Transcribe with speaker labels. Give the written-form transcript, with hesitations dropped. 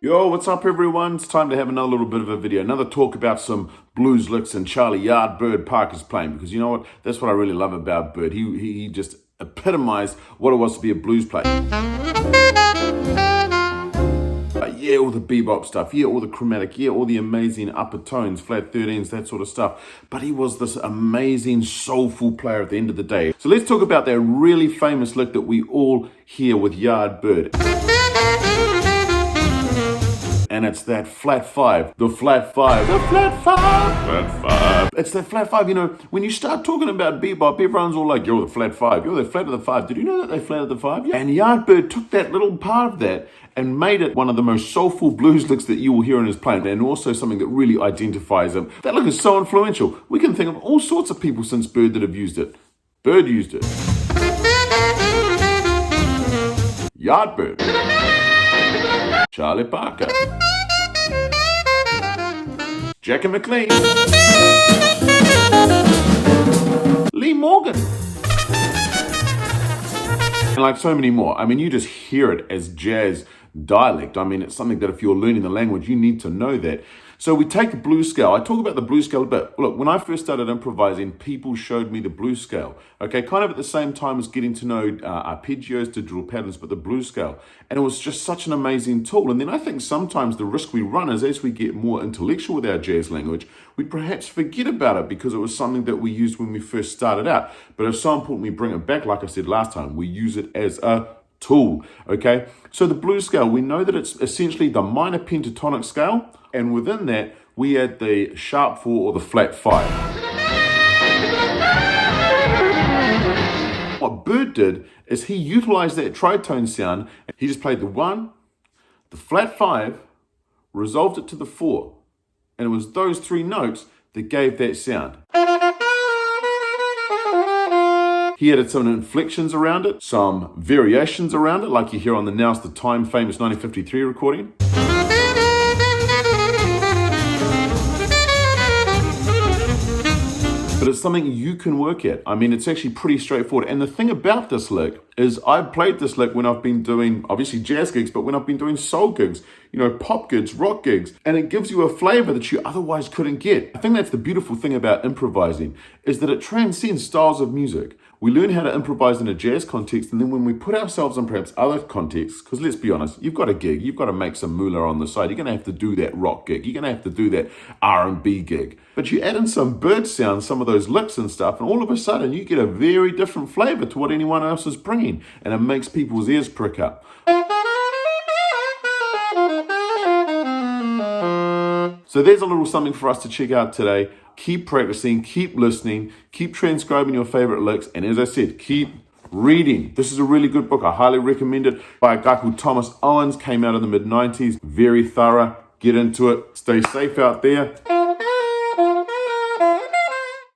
Speaker 1: Yo, what's up everyone? It's time to have another little bit of a video, another talk about some blues licks and Charlie Yardbird Parker's playing, because you know what? That's what I really love about Bird. He just epitomized what it was to be a blues player. Yeah, all the bebop stuff, yeah, all the chromatic, yeah, all the amazing upper tones, flat 13s, that sort of stuff. But he was this amazing, soulful player at the end of the day. So let's talk about that really famous lick that we all hear with Yardbird. And it's that flat five, the flat five, the flat five, flat five. It's that flat five, you know, when you start talking about bebop, everyone's all like, you're the flat five, you're the flat of the five. Did you know that they flatted the five? Yeah. And Yardbird took that little part of that and made it one of the most soulful blues licks that you will hear in his playing, and also something that really identifies him. That lick is so influential. We can think of all sorts of people since Bird that have used it. Bird used it. Yardbird. Charlie Parker. Jackie McLean. Lee Morgan. And like so many more. I mean, you just hear it as jazz dialect. I mean, it's something that if you're learning the language, you need to know that. So we take the blues scale. I talk about the blues scale a bit. Look, when I first started improvising, people showed me the blues scale. Okay, kind of at the same time as getting to know arpeggios to drill patterns, but the blues scale. And it was just such an amazing tool. And then I think sometimes the risk we run is as we get more intellectual with our jazz language, we perhaps forget about it because it was something that we used when we first started out. But it's so important we bring it back, like I said last time, we use it as a tool, okay? So the blues scale, we know that it's essentially the minor pentatonic scale, and within that, we add the sharp 4 or the flat 5. What Bird did is he utilized that tritone sound. He just played the 1, the flat 5, resolved it to the 4, and it was those 3 notes that gave that sound. He added some inflections around it, some variations around it, like you hear on the Now's the Time famous 1953 recording. But it's something you can work at. I mean, it's actually pretty straightforward. And the thing about this lick is I've played this lick when I've been doing, obviously jazz gigs, but when I've been doing soul gigs, you know, pop gigs, rock gigs, and it gives you a flavor that you otherwise couldn't get. I think that's the beautiful thing about improvising, is that it transcends styles of music. We learn how to improvise in a jazz context, and then when we put ourselves in perhaps other contexts, because let's be honest, you've got a gig, you've got to make some moolah on the side, you're going to have to do that rock gig, you're going to have to do that R&B gig. But you add in some bird sounds, some of those licks and stuff, and all of a sudden you get a very different flavor to what anyone else is bringing, and it makes people's ears prick up. So there's a little something for us to check out today. Keep practicing, keep listening, keep transcribing your favorite licks, and as I said, keep reading. This is a really good book. I highly recommend it, by a guy called Thomas Owens, came out in the mid-90s. Very thorough. Get into it. Stay safe out there.